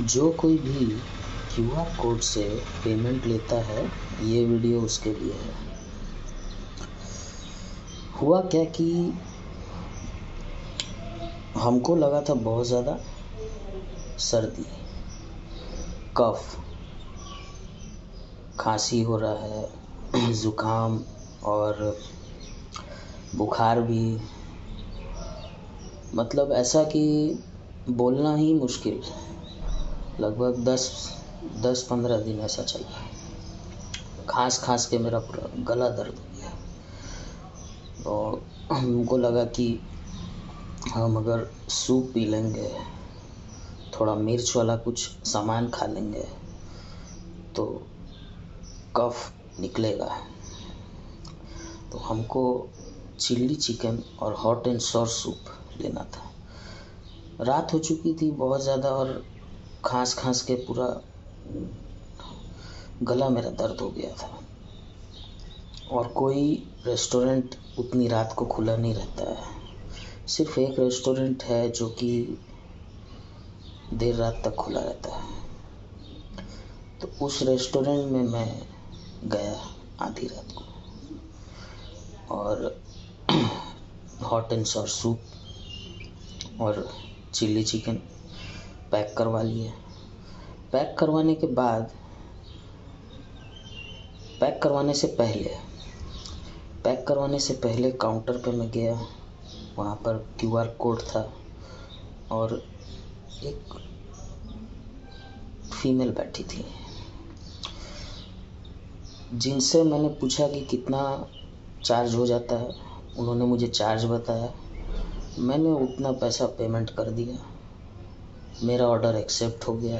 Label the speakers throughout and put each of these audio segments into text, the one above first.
Speaker 1: जो कोई भी क्यूआर कोड से पेमेंट लेता है, ये वीडियो उसके लिए है। हुआ क्या कि हमको लगा था बहुत ज़्यादा सर्दी, कफ, खांसी हो रहा है, ज़ुकाम और बुखार भी, मतलब ऐसा कि बोलना ही मुश्किल। लगभग 10-15 दिन ऐसा चला। खांस के मेरा पूरा गला दर्द हो गया। तो हमको लगा कि हम अगर सूप पी लेंगे, थोड़ा मिर्च वाला कुछ सामान खा लेंगे तो कफ निकलेगा। तो हमको चिल्ली चिकन और हॉट एंड सॉर सूप लेना था। रात हो चुकी थी बहुत ज़्यादा और खांस के पूरा गला मेरा दर्द हो गया था। और कोई रेस्टोरेंट उतनी रात को खुला नहीं रहता है। सिर्फ एक रेस्टोरेंट है जो कि देर रात तक खुला रहता है। तो उस रेस्टोरेंट में मैं गया आधी रात को और हॉट एंड सॉर सूप और चिल्ली चिकन पैक करवा लिए। पैक करवाने से पहले काउंटर पे मैं गया। वहाँ पर क्यूआर कोड था और एक फीमेल बैठी थी, जिनसे मैंने पूछा कि कितना चार्ज हो जाता है। उन्होंने मुझे चार्ज बताया। मैंने उतना पैसा पेमेंट कर दिया। मेरा ऑर्डर एक्सेप्ट हो गया।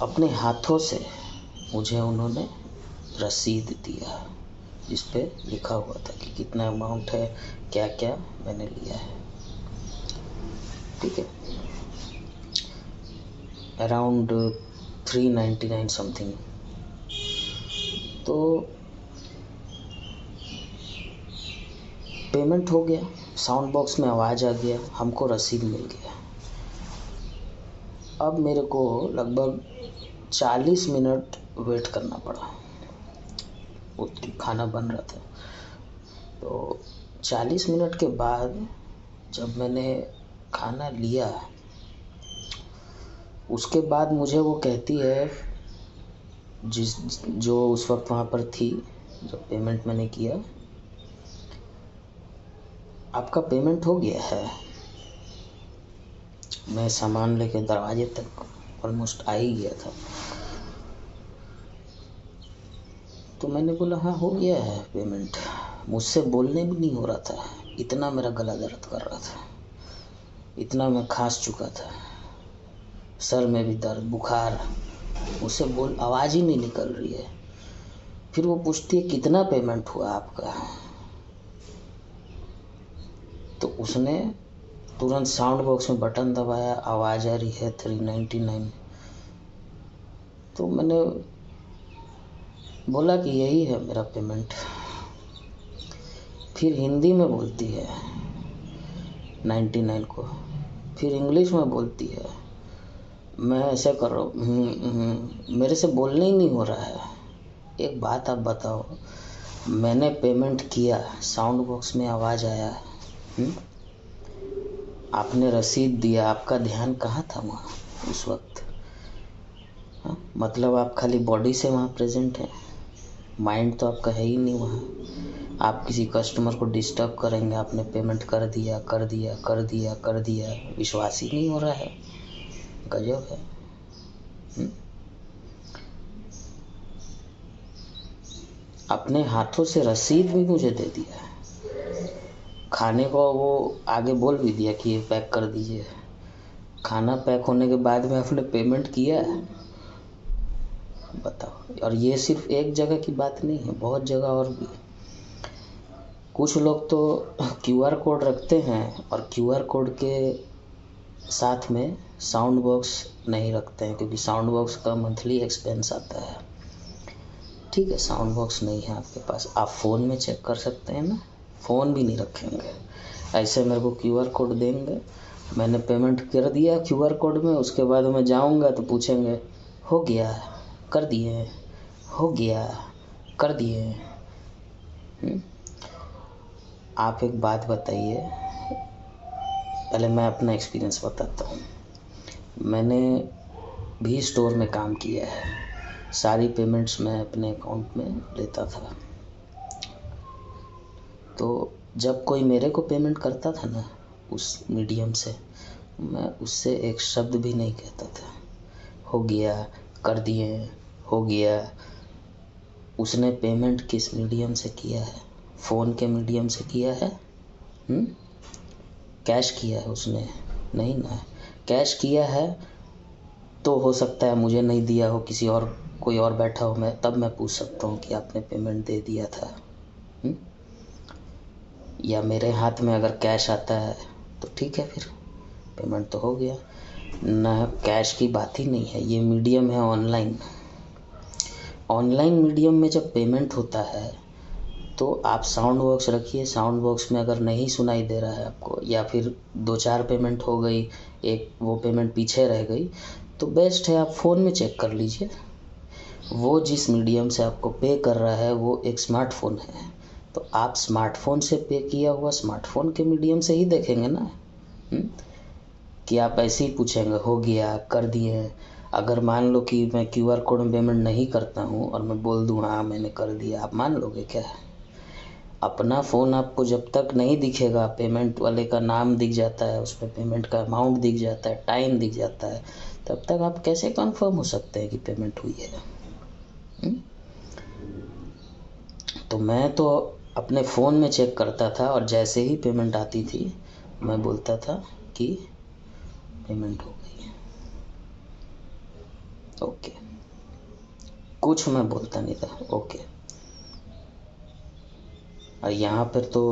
Speaker 1: अपने हाथों से मुझे उन्होंने रसीद दिया, जिस पे लिखा हुआ था कि कितना अमाउंट है, क्या क्या मैंने लिया है। ठीक है, अराउंड 399 समथिंग। तो पेमेंट हो गया, साउंड बॉक्स में आवाज़ आ गया, हमको रसीद मिल गया। अब मेरे को लगभग 40 मिनट वेट करना पड़ा। खाना बन रहा था। तो 40 मिनट के बाद जब मैंने खाना लिया, उसके बाद मुझे वो कहती है, जो उस वक्त वहाँ पर थी, जब पेमेंट मैंने किया, आपका पेमेंट हो गया है। मैं सामान लेके दरवाजे तक ऑलमोस्ट आ ही गया था। तो मैंने बोला हाँ हो गया है पेमेंट। मुझसे बोलने भी नहीं हो रहा था, इतना मेरा गला दर्द कर रहा था, इतना मैं खांस चुका था, सर में भी दर्द, बुखार, मुझसे आवाज़ ही नहीं निकल रही है। फिर वो पूछती है कितना पेमेंट हुआ आपका। तो उसने तुरंत साउंड बॉक्स में बटन दबाया, आवाज़ आ रही है 399। तो मैंने बोला कि यही है मेरा पेमेंट। फिर हिंदी में बोलती है 99 को, फिर इंग्लिश में बोलती है। मैं ऐसे कर रहा हूँ, मेरे से बोलने ही नहीं हो रहा है। एक बात आप बताओ, मैंने पेमेंट किया, साउंड बॉक्स में आवाज़ आया, आपने रसीद दिया, आपका ध्यान कहाँ था वहाँ उस वक्त? मतलब आप खाली बॉडी से वहाँ प्रेजेंट हैं, माइंड तो आपका है ही नहीं वहाँ। आप किसी कस्टमर को डिस्टर्ब करेंगे, आपने पेमेंट कर दिया, विश्वास ही नहीं हो रहा है। गजब है। अपने हाथों से रसीद भी मुझे दे दिया, खाने को वो आगे बोल भी दिया कि ये पैक कर दीजिए। खाना पैक होने के बाद में आपने पेमेंट किया, बताओ। और ये सिर्फ एक जगह की बात नहीं है, बहुत जगह और भी। कुछ लोग तो क्यूआर कोड रखते हैं और क्यूआर कोड के साथ में साउंड बॉक्स नहीं रखते हैं, क्योंकि साउंड बॉक्स का मंथली एक्सपेंस आता है। ठीक है, साउंड बॉक्स नहीं है आपके पास, आप फ़ोन में चेक कर सकते हैं ना। फ़ोन भी नहीं रखेंगे, ऐसे मेरे को क्यूआर कोड देंगे, मैंने पेमेंट कर दिया QR कोड में, उसके बाद मैं जाऊंगा तो पूछेंगे हो गया, कर दिए, हो गया, कर दिए। आप एक बात बताइए, पहले मैं अपना एक्सपीरियंस बताता हूँ। मैंने भी स्टोर में काम किया है, सारी पेमेंट्स मैं अपने अकाउंट में लेता था। तो जब कोई मेरे को पेमेंट करता था ना उस मीडियम से, मैं उससे एक शब्द भी नहीं कहता था। हो गया, कर दिए, हो गया। उसने पेमेंट किस मीडियम से किया है? फ़ोन के मीडियम से किया है? कैश किया है उसने? नहीं ना। कैश किया है तो हो सकता है मुझे नहीं दिया हो, किसी और कोई और बैठा हो, मैं तब मैं पूछ सकता हूँ कि आपने पेमेंट दे दिया था। या मेरे हाथ में अगर कैश आता है तो ठीक है, फिर पेमेंट तो हो गया ना। कैश की बात ही नहीं है, ये मीडियम है ऑनलाइन। ऑनलाइन मीडियम में जब पेमेंट होता है तो आप साउंड बॉक्स रखिए, साउंड बॉक्स में अगर नहीं सुनाई दे रहा है आपको, या फिर 2-4 पेमेंट हो गई, एक वो पेमेंट पीछे रह गई, तो बेस्ट है आप फ़ोन में चेक कर लीजिए। वो जिस मीडियम से आपको पे कर रहा है वो एक स्मार्टफोन है, तो आप स्मार्टफोन से पे किया हुआ स्मार्टफोन के मीडियम से ही देखेंगे ना। कि आप ऐसे ही पूछेंगे हो गया, कर दिए। अगर मान लो कि मैं QR कोड में पेमेंट नहीं करता हूँ और मैं बोल दूँ हाँ मैंने कर दिया, आप मान लोगे क्या? अपना फ़ोन आपको जब तक नहीं दिखेगा, पेमेंट वाले का नाम दिख जाता है, उसमें पेमेंट का अमाउंट दिख जाता है, टाइम दिख जाता है, तब तक आप कैसे कंफर्म हो सकते हैं कि पेमेंट हुई है? तो मैं तो अपने फ़ोन में चेक करता था, और जैसे ही पेमेंट आती थी मैं बोलता था कि पेमेंट हो गई है, ओके। कुछ मैं बोलता नहीं था, ओके। और यहाँ पर तो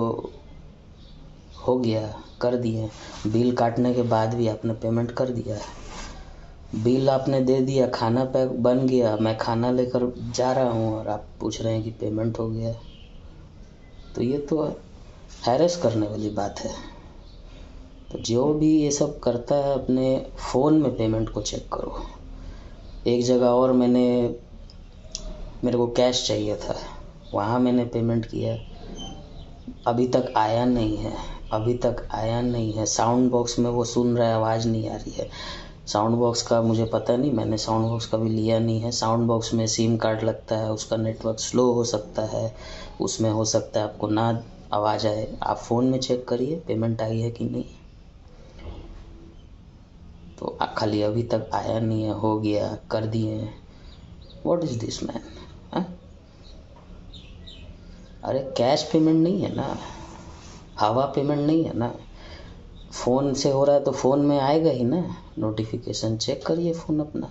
Speaker 1: हो गया, कर दिए। बिल काटने के बाद भी आपने पेमेंट कर दिया है। बिल आपने दे दिया, खाना पैक बन गया, मैं खाना लेकर जा रहा हूँ और आप पूछ रहे हैं कि पेमेंट हो गया। तो ये तो हैरेस करने वाली बात है। तो जो भी ये सब करता है, अपने फ़ोन में पेमेंट को चेक करो। एक जगह और मेरे को कैश चाहिए था, वहाँ मैंने पेमेंट किया, अभी तक आया नहीं है, अभी तक आया नहीं है। साउंड बॉक्स में वो सुन रहा है, आवाज़ नहीं आ रही है। साउंड बॉक्स का मुझे पता नहीं, मैंने साउंड बॉक्स कभी लिया नहीं है। साउंड बॉक्स में सिम कार्ड लगता है, उसका नेटवर्क स्लो हो सकता है, उसमें हो सकता है आपको ना आवाज़ आए। आप फ़ोन में चेक करिए पेमेंट आई है कि नहीं। तो खाली अभी तक आया नहीं है, हो गया, कर दिए। What is this man? अरे कैश पेमेंट नहीं है ना, हवा पेमेंट नहीं है ना। फ़ोन से हो रहा है तो फ़ोन में आएगा ही ना नोटिफिकेशन, चेक करिए फ़ोन अपना।